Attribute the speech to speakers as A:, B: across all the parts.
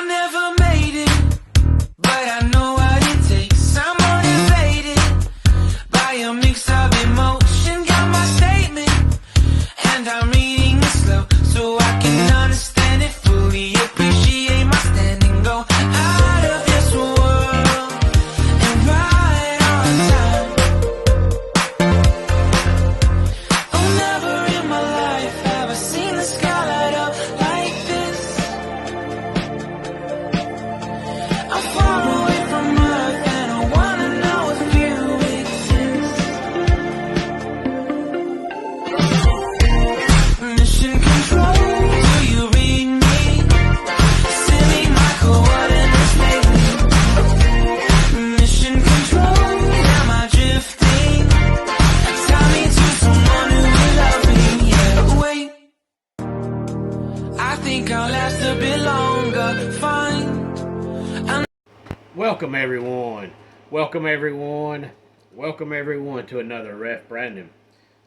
A: never made it, but I know what it takes. I'm motivated by a mix of emotion. Got my statement, and I'm reading it slow so I can understand it fully. Appreciate my standing, go out of this world and right on time. Oh, never in my life have I seen the sky light up like this. I'm far away from Earth and I wanna know if you exist. Mission control, do you read me? Send me my coordinates lately. Mission control, am I drifting? Tie me to someone who will love me, yeah. Wait, I think I'll last a bit longer. Fine.
B: Welcome everyone, welcome everyone, welcome everyone to another Ref Brandon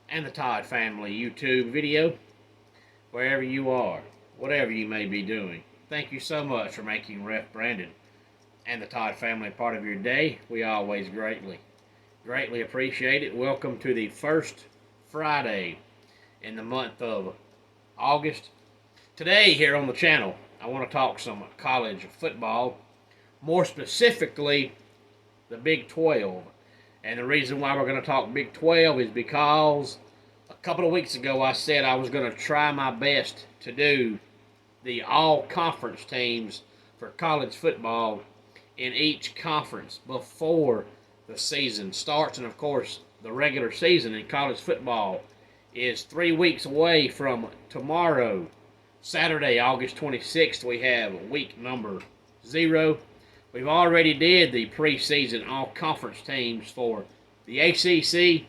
B: and the Todd family YouTube video. Wherever you are, whatever you may be doing, thank you so much for making Ref Brandon and the Todd family part of your day. We always greatly appreciate it. Welcome to the first Friday in the month of August. Today here on the channel, I want to talk some college football. More specifically, the Big 12. And the reason why we're going to talk Big 12 is because a couple of weeks ago I said I was going to try my best to do the all-conference teams for college football in each conference before the season starts. And of course, the regular season in college football is 3 weeks away from tomorrow. Saturday, August 26th, we have week number 0. We've already did the preseason all-conference teams for the ACC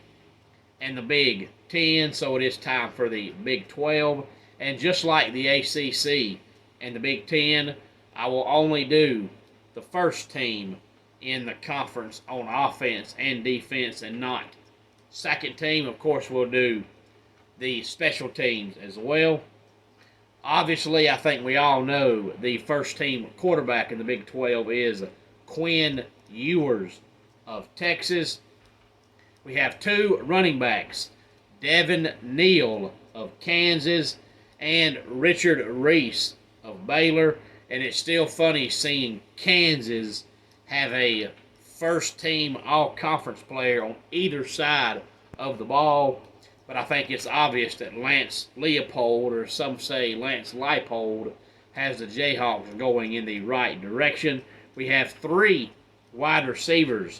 B: and the Big 10, so it is time for the Big 12. And just like the ACC and the Big 10, I will only do the first team in the conference on offense and defense and not second team. Of course, we'll do the special teams as well. Obviously, I think we all know the first team quarterback in the Big 12 is Quinn Ewers of Texas. We have 2 running backs, Devin Neal of Kansas and Richard Reese of Baylor. And it's still funny seeing Kansas have a first team all-conference player on either side of the ball. But I think it's obvious that Lance Leopold, or some say Lance Leipold, has the Jayhawks going in the right direction. We have 3 wide receivers,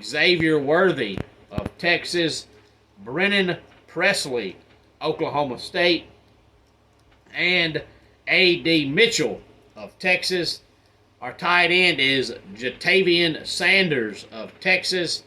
B: Xavier Worthy of Texas, Brennan Presley, Oklahoma State, and A.D. Mitchell of Texas. Our tight end is Jatavian Sanders of Texas.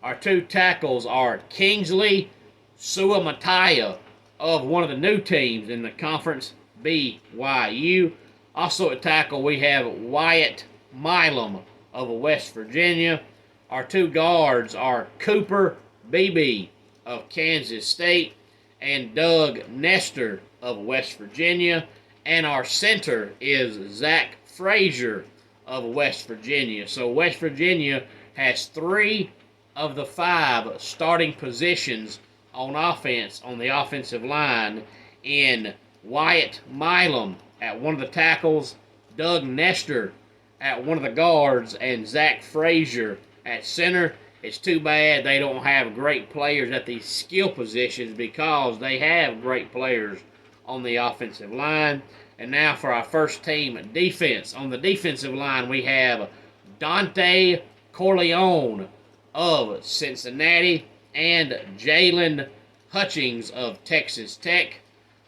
B: Our 2 tackles are Kingsley Suamataia of one of the new teams in the conference, BYU. Also at tackle, we have Wyatt Milam of West Virginia. Our 2 guards are Cooper Beebe of Kansas State and Doug Nestor of West Virginia. And our center is Zach Frazier of West Virginia. So West Virginia has 3 of the 5 starting positions on offense on the offensive line in Wyatt Milam at one of the tackles, Doug Nestor at one of the guards, and Zach Frazier at center. It's too bad they don't have great players at these skill positions because they have great players on the offensive line. And now for our first team defense. On the defensive line, we have Dante Corleone of Cincinnati and Jalen Hutchings of Texas Tech.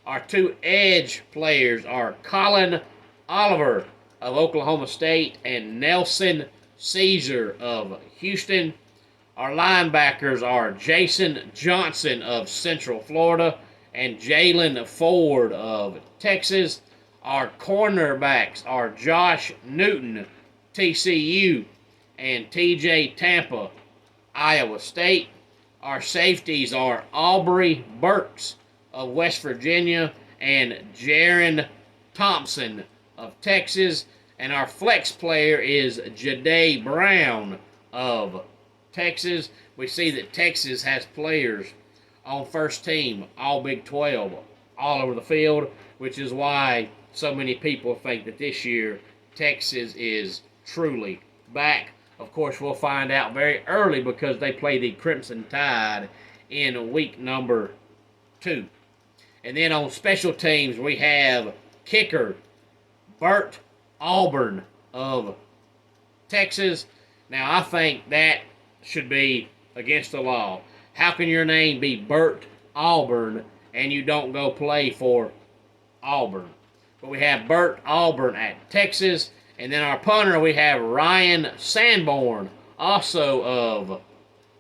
B: Our 2 edge players are Colin Oliver of Oklahoma State and Nelson Caesar of Houston. Our linebackers are Jason Johnson of Central Florida and Jalen Ford of Texas. Our cornerbacks are Josh Newton, TCU, and TJ Tampa, Iowa State. Our safeties are Aubrey Burks of West Virginia and Jaron Thompson of Texas. And our flex player is Jahdae Brown of Texas. We see that Texas has players on first team, all Big 12, all over the field, which is why so many people think that this year Texas is truly back. Of course, we'll find out very early because they play the Crimson Tide in week number 2. And then on special teams, we have kicker Bert Auburn of Texas. Now, I think that should be against the law. How can your name be Bert Auburn and you don't go play for Auburn? But we have Bert Auburn at Texas. And then our punter, we have Ryan Sanborn, also of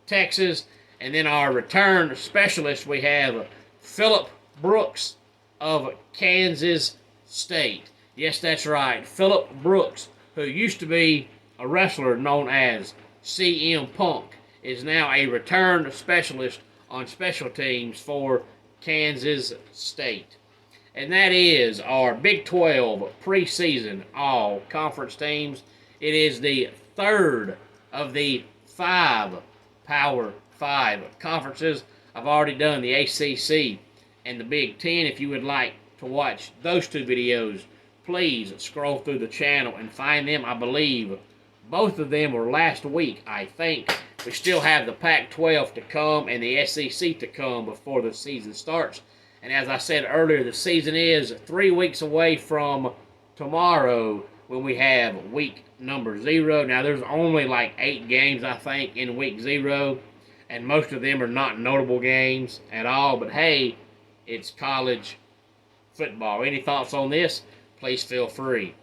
B: Texas. And then our return specialist, we have Phillip Brooks of Kansas State. Yes, that's right. Phillip Brooks, who used to be a wrestler known as CM Punk, is now a return specialist on special teams for Kansas State. And that is our Big 12 preseason all-conference teams. It is the third of the 5 Power 5 conferences. I've already done the ACC and the Big 10. If you would like to watch those 2 videos, please scroll through the channel and find them. I believe both of them were last week, I think. We still have the Pac-12 to come and the SEC to come before the season starts. And as I said earlier, the season is 3 weeks away from tomorrow when we have week number 0. Now, there's only like 8 games, I think, in week 0. And most of them are not notable games at all. But hey, it's college football. Any thoughts on this? Please feel free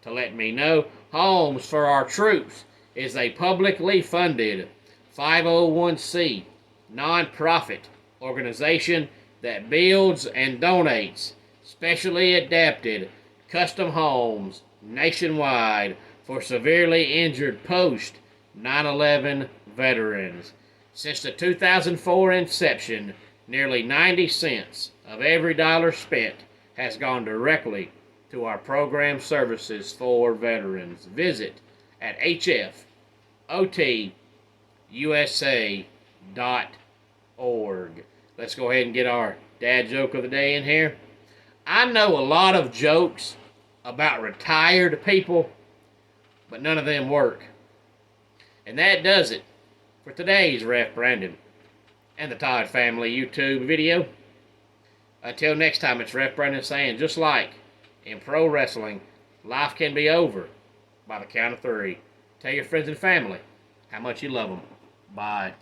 B: to let me know. Homes for Our Troops is a publicly funded 501c nonprofit organization that builds and donates specially adapted custom homes nationwide for severely injured post 9/11 veterans. Since the 2004 inception, nearly 90 cents of every dollar spent has gone directly to our program services for veterans. Visit at hfotusa.org. Let's go ahead and get our dad joke of the day in here. I know a lot of jokes about retired people, but none of them work. And that does it for today's Ref Brandon and the Todd Family YouTube video. Until next time, it's Ref Brandon saying, just like in pro wrestling, life can be over by the count of 3. Tell your friends and family how much you love them. Bye.